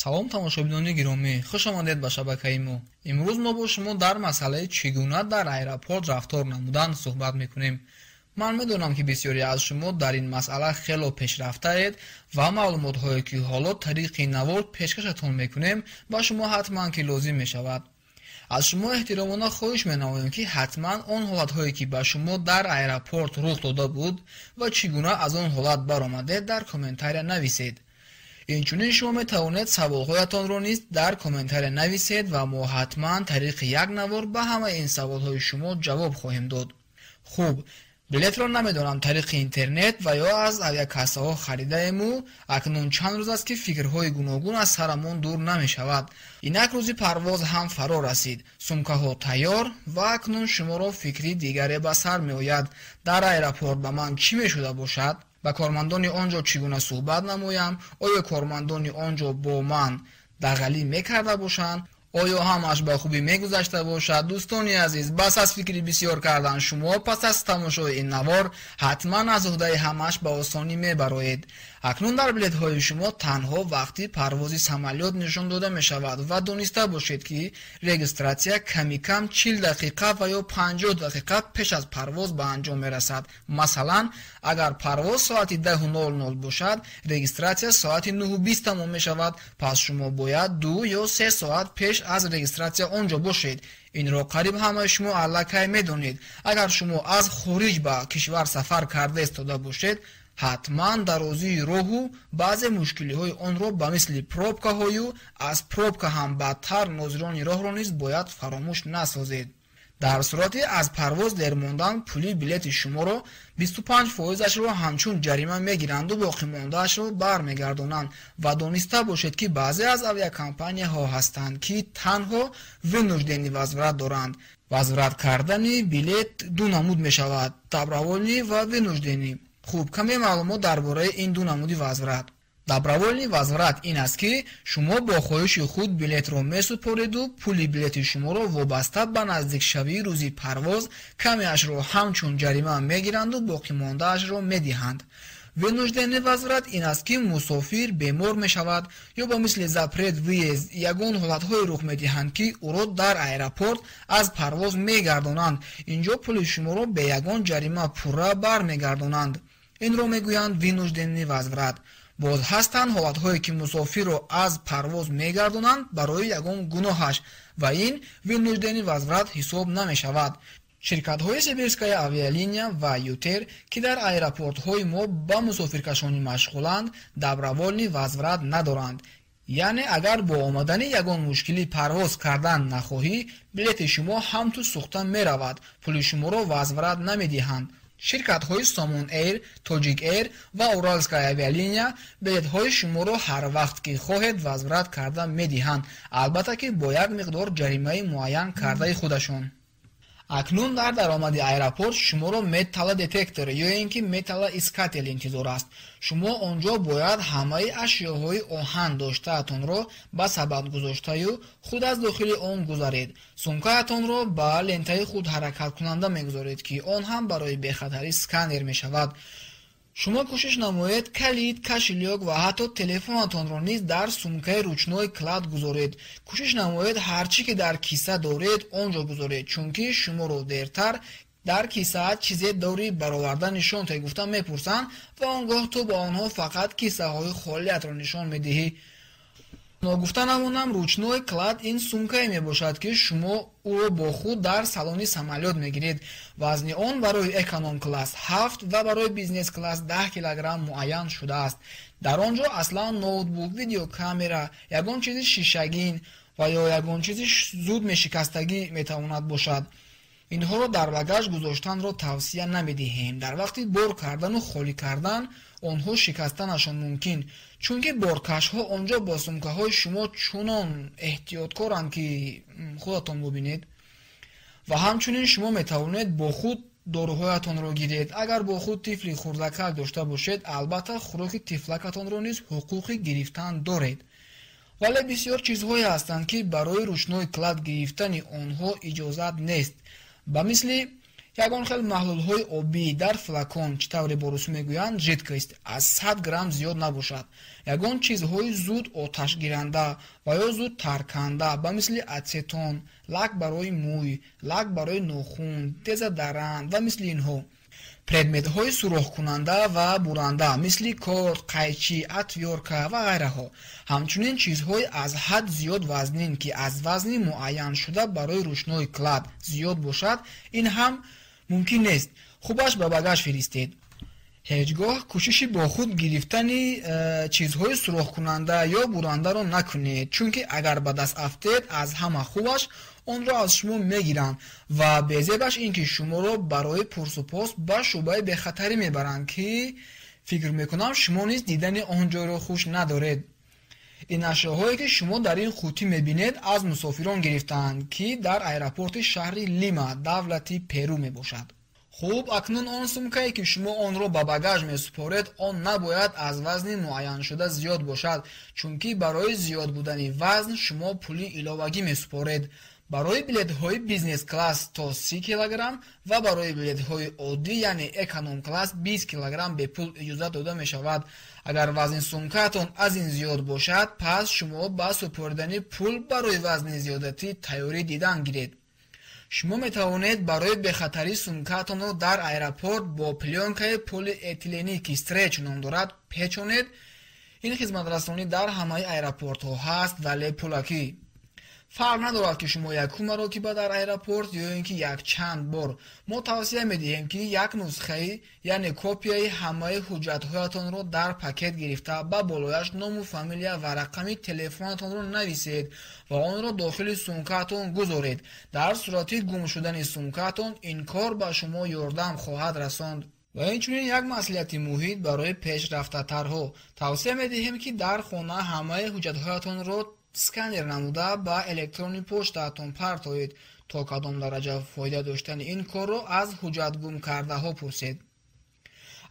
салом тамошобинони гиромӣ, хуш омадед ба шабакаи мо. имрӯз мо бо шумо дар масъалаи чӣ гуна дар аэропорт рафтор намудан суҳбат мекунем. ман медонам ки бисёре аз шумо дар ин масъала хело пешрафтаед ва маълумотҳое ки ҳоло тариқи навор пешкашатон мекунем ба шумо ҳатман ки лозим мешавад. аз шумо эҳтиромона хоҳиш менамоем ки ҳатман он ҳолатҳое ки ба шумо дар аэропорт рух дода буд ва чӣ гуна аз он ҳолат баромадед дар комментария нависед. инчунин шумо метавонед саволҳоятонро низ дар комментария нависед ва мо ҳатман тариқи як навор ба ҳамаи ин саволҳои шумо ҷавоб хоҳем дод. хуб, билетро намедонам тариқи интернет ва ё аз авиакассаҳо харидаему. акнун чанд рӯз аст ки фикрҳои гуногун аз сарамон дур намешавад. инак рӯзи парвоз ҳам фаро расид, сумкаҳо тайёр ва акнун шуморо фикри дигаре ба сар меояд. дар аэропорт ба ман чӣ мешуда бошад? ба кормандони он ҷо чӣ гуна суҳбат намоям? оё кормандони он ҷо бо ман дағалӣ мекарда бошанд? оё ҳамаш ба хубӣ мегузашта бошад? дӯстони азиз, бас аз фикри бисёр кардан шумо пас аз тамошои ин навор ҳатман аз уҳдаи ҳамаш ба осонӣ мебароед. акнун дар билетҳои шумо танҳо вақти парвози самолёт нишон дода мешавад ва дониста бошед ки регистратсия ками кам 40 дақиқа ва ё 50 дақиқа пеш аз парвоз ба анҷом мерасад. масалан, агар парвоз соати 10:00 бошад, регистратсия соати 9:20 тамом мешавад. пас шумо бояд 2 ё 3 соат пеш аз регистратсия он ҷо бошед. инро қариб ҳамаи шумо аллакай медонед. агар шумо аз хориҷ ба кишвар сафар карда истода бошед, ҳатман дарозии роҳу баъзе мушкилиҳои онро ба мисли пробкаҳою аз пробка ҳам бадтар нозирони роҳро низ бояд фаромӯш насозед. дар сурати аз парвоз дер мондан пули билети шуморо 25%-ашро ҳамчун ҷарима мегиранду боқимондаашро бармегардонанд ва дониста бошед ки баъзе аз авиакомпанияҳо ҳастанд ки танҳо вынуждени возврат доранд. возврат кардани билет ду намуд мешавад: доброволӣ ва вынужденӣ. хуб, каме маълумот дар бораи ин ду намуди возврат. доброволни возврат ин аст ки шумо бо хоҳиши худ билетро месупориду пули билети шуморо вобаста ба наздикшавии рӯзи парвоз камеашро ҳамчун ҷарима мегиранду боқимондаашро медиҳанд. вынуждени возврат ин аст ки мусофир бемор мешавад ё ба мисли запрет выезд ягон ҳолатҳое рух медиҳанд ки ӯро дар аэропорт аз парвоз мегардонанд. инҷо пули шуморо бе ягон ҷарима пурра бармегардонанд. инро мегӯянд вынуждени возврат. боз ҳастанд ҳолатҳое ки мусофирро аз парвоз мегардонанд барои ягон гуноҳаш ва ин вынуждени возврат ҳисоб намешавад. ширкатҳои сибирская авиалиния ва ютер ки дар аэропортҳои мо ба мусофиркашонӣ машғуланд, доброволни возврат надоранд. яъне агар бо омадани ягон мушкилӣ парвоз кардан нахоҳӣ, билети шумо ҳамту сӯхта меравад, пули шуморо возврат намедиҳанд. ширкатҳои Somon Air, Tojik Air ва Uralskaya авиалиния билетҳои шуморо ҳар вақт ки хоҳед возврат карда медиҳанд, албатта ки бо як миқдор ҷаримаи муайян кардаи худашон. акнун дар даромади аэропорт шуморо металла детектор ё ин ки металла искател интизор аст. шумо он ҷо бояд ҳамаи ашёҳои оҳан доштаатонро ба сабад гузоштаю худ аз дохили он гузаред. сумкаатонро ба лентаи худ ҳаракаткунанда мегузоред ки он ҳам барои бехатарӣ сканер мешавад. шумо кӯшиш намоед калид, кашилёк ва ҳатто телефонатонро низ дар сумкаи ручной клад гузоред. кӯшиш намоед ҳар чӣ ки дар киса доред он ҷо гузоред, чунки шуморо дертар дар кисаат чизе дорӣ бароварда нишон те гуфта мепурсанд ва он гоҳ ту ба онҳо фақат кисаҳои холиятро нишон медиҳӣ. гуфта намонам, ручной клад ин сумкае мебошад ки шумо ӯро бо худ дар салони самолёт мегиред. вазни он барои эконом класс 7 ва барои бизнес класс 10 килограмм муайян шудааст. дар он ҷо аслан ноутбук, видеокамера, ягон чизи шишагин ва ё ягон чизи зуд мешикастагӣ метавонад бошад. инҳоро дар багаж гузоштанро тавсия намедиҳем. дар вақти бор кардану холӣ кардан онҳо шикастанашон мумкин, чунки боркашҳо он ҷо бо сумкаҳои шумо чунон эҳтиёткоранд ки худатон бубинед. ва ҳамчунин шумо метавонед бо худ доруҳоятонро гиред. агар бо худ тифли хурдакак дошта бошед, албатта хӯроки тифлакатонро низ ҳуқуқи гирифтан доред. вале бисёр чизҳое ҳастанд ки барои ручной клад гирифтани онҳо иҷозат нест. ба мисли ягон хел маҳлулҳои обӣ дар флакон чӣ тавре бо русум мегӯянд жидкост аз 100 грамм зиёд набошад. ягон чизҳои зуд оташгиранда ва ё зуд тарканда ба мисли ацетон, лак барои мӯй, лак барои нохун, дезодорант ва мисли инҳо. предметҳои сурохкунанда ва буранда мисли корд, қайчи, атвёрка ва ғайраҳо. ҳамчунин чизҳои аз ҳад зиёд вазнин ки аз вазни муайян шуда барои рӯшнои клад зиёд бошад, ин ҳам мумкин нест. хубаш ба багаж фиристед. ҳеҷ гоҳ кӯшиши бо худ гирифтани чизҳои сурохкунанда ё бурандаро накунед, чунки агар ба даст афтед, аз ҳама хубаш онро аз шумо мегиранд ва безебаш ин ки шуморо барои пурсупос ба шӯъбаи бехатарӣ мебаранд ки фикр мекунам шумо низ дидани он ҷойро хуш надоред. ин ашёҳое ки шумо дар ин қуттӣ мебинед аз мусофирон гирифтаанд ки дар аэропорти шаҳри Лима, давлати Перу мебошад. хуб, акнун он сумкае ки шумо онро ба багаж месупоред, он набояд аз вазни муайяншуда зиёд бошад, чунки барои зиёд будани вазн шумо пули иловагӣ месупоред. барои билетҳои бизнес класс то 30 килограмм ва барои билетҳои оддӣ яъне эконом класс 20 килограмм бепул иҷозат дода мешавад. агар вазни сумкаатон аз ин зиёд бошад, пас шумо ба супоридани пул барои вазни зиёдатӣ тайёрӣ дидан гиред. шумо метавонед барои бехатарӣ сумкаатонро дар аэропорт бо плёнкаи полиэтиленӣ ки стреч ном дорад печонед. ин хизматрасонӣ дар ҳамаи аэропортҳо ҳаст, вале пулакӣ. фарқ надорад ки шумо якум маротиба дар аэропорт ё ин ки якчанд бор. мо тавсия медиҳем ки як нусхаи яъне копияи ҳамаи ҳуҷҷатҳоятонро дар пакет гирифта ба болояш ному фамилия ва рақами телефонатонро нависед ва онро дохили сумкаатон гузоред. дар сурати гум шудани сумкаатон ин кор ба шумо ёрдам хоҳад расонд. ва инчунин як маслиҳати муҳит барои пешрафтатарҳо. тавсия медиҳем ки дар хона ҳамаи ҳуҷҷатҳоятонро сканер намуда ба электрони почтаатон партоед. то кадом дараҷа фоида доштани ин корро аз ҳуҷҷатгумкардаҳо пурсед.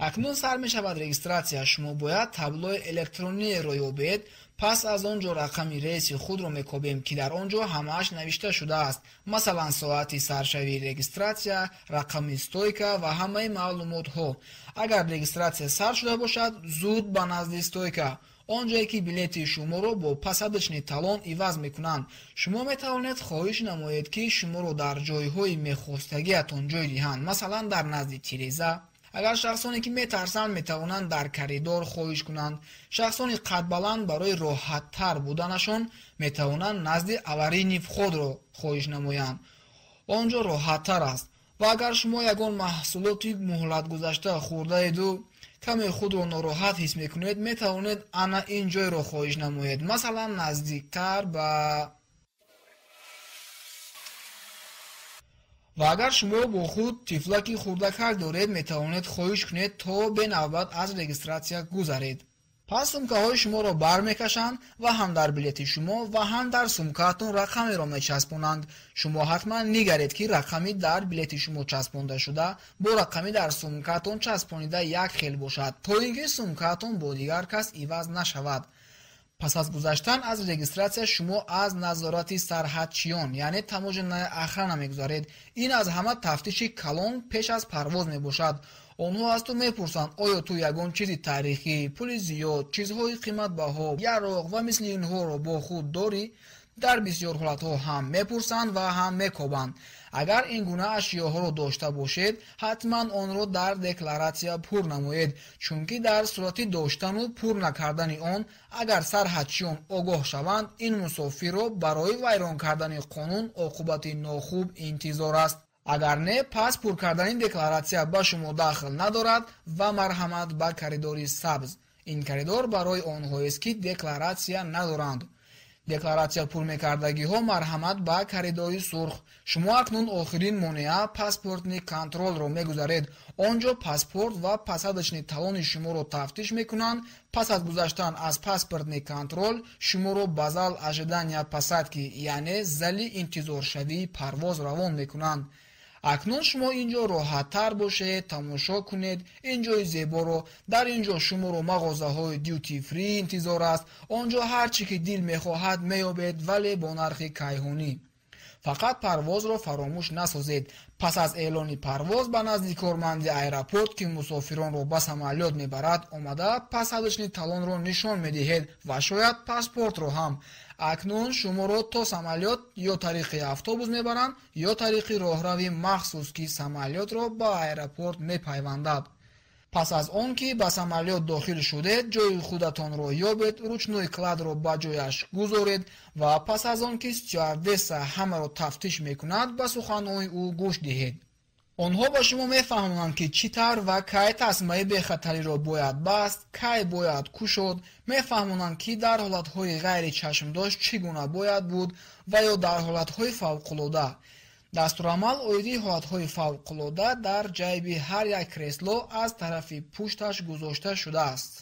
акнун сар мешавад регистратсия. шумо бояд таблои электрониеро ёбед. пас аз он ҷо рақами рейси худро мекобем ки дар он ҷо ҳамааш навишта шудааст. масалан соати саршавии регистратсия, рақами стойка ва ҳамаи маълумотҳо. агар регистратсия сар шуда бошад, зуд ба назди стойка, он ҷое ки билети шуморо бо пасадочни талон иваз мекунанд. шумо метавонед хоҳиш намоед ки шуморо дар ҷойҳои мехостагиатон ҷой диҳанд, масалан дар назди тиреза. агар шахсоне ки метарсанд метавонанд дар коридор хоҳиш кунанд. шахсони қадбаланд барои роҳаттар буданашон метавонанд назди аварини входро хоҳиш намоянд. он ҷо роҳаттар аст. ва агар шумо ягон маҳсулоти муҳлатгузашта хӯрдаеду каме худро нороҳат ҳис мекунед, метавонед ана ин ҷойро хоҳиш намоед, масалан наздиктар ба. ва агар шумо бо худ тифлаки хурдакак доред, метавонед хоҳиш кунед то бенавбат аз регистратсия гузаред. пас сумкаҳои шуморо бармекашанд ва ҳам дар билети шумо ва ҳам дар сумкаатон рақамеро мечаспонанд. шумо ҳатман нигаред ки рақами дар билети шумо часпонда шуда бо рақами дар сумкаатон часпонида як хел бошад, то ин ки сумкаатон бо дигар кас иваз нашавад. пас аз гузаштан аз регистратсия шумо аз назорати сарҳадчиён яъне таможенная охрана мегузаред. ин аз ҳама тафтиши калон пеш аз парвоз мебошад. онҳо аз ту мепурсанд оё ту ягон чизи таърихӣ, пули зиёд, чизҳои қиматбаҳо, яроқ ва мисли инҳоро бо худ дорӣ. дар бисёр ҳолатҳо ҳам мепурсанд ва ҳам мекобанд. агар ин гуна ашёҳоро дошта бошед, ҳатман онро дар декларатсия пур намоед, чунки дар сурати доштану пур накардани он, агар сарҳадчиён огоҳ шаванд, ин мусофирро барои вайрон кардани қонун оқубати нохуб интизор аст. агар не, пас пур кардани декларатсия ба шумо дахл надорад ва марҳамат ба коридори сабз. ин коридор барои онҳоест ки декларатсия надоранд. декларатсия пур мекардагиҳо марҳамат ба коридори сурх. шумо акнун охирин монеа паспортни контролро мегузаред. он ҷо паспорт ва пасадочни талони шуморо тафтиш мекунанд. пас аз гузаштан аз паспортни контрол шуморо ба зал ожидания посадки яъне зали интизоршавии парвоз равон мекунанд. акнун шумо ин ҷо роҳаттар бошед, тамошо кунед ин ҷои зеборо. дар ин ҷо шуморо мағозаҳои дюти фри интизор аст. он ҷо ҳар чӣ ки дил мехоҳад меёбед, вале бо нархи кайҳонӣ. фақат парвозро фаромӯш насозед. пас аз эълони парвоз ба назди корманди аэропорт ки мусофиронро ба самолёт мебарад омада пасадишни талонро нишон медиҳед ва шояд паспортро ҳам. акнун шуморо то самолёт ё тариқи автобус мебаранд ё тариқи роҳрави махсус ки самолётро ба аэропорт мепайвандад. пас аз он ки ба самолёт дохил шудед, ҷои худатонро ёбед, ручнӯи кладро ба ҷояш гузоред ва пас аз он ки стюардесса ҳамаро тафтиш мекунад, ба суханҳои ӯ гӯш диҳед. онҳо ба шумо мефаҳмонанд ки чӣ тавр ва кай тасмаи бехатариро бояд баст, кай бояд кушод, мефаҳмонанд ки дар ҳолатҳои ғайри чашмдош чӣ гуна бояд буд ва ё дар ҳолатҳои фавқулода. дастурамал оиди ҳолатҳои фавқулода дар ҷайби ҳар як кресло аз тарафи пушташ гузошта шудааст.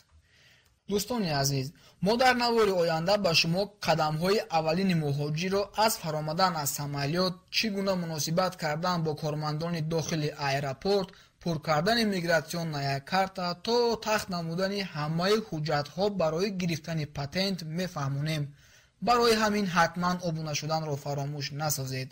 дӯстони азиз, мо дар навори оянда ба шумо қадамҳои аввалини муҳоҷирро аз фаромадан аз самолёт, чӣ гуна муносибат кардан бо кормандони дохили аэропорт, пур кардани мигратсионная карта то тахт намудани ҳамаи ҳуҷҷатҳо барои гирифтани патент мефаҳмонем. барои ҳамин ҳатман обуна шуданро фаромӯш насозед.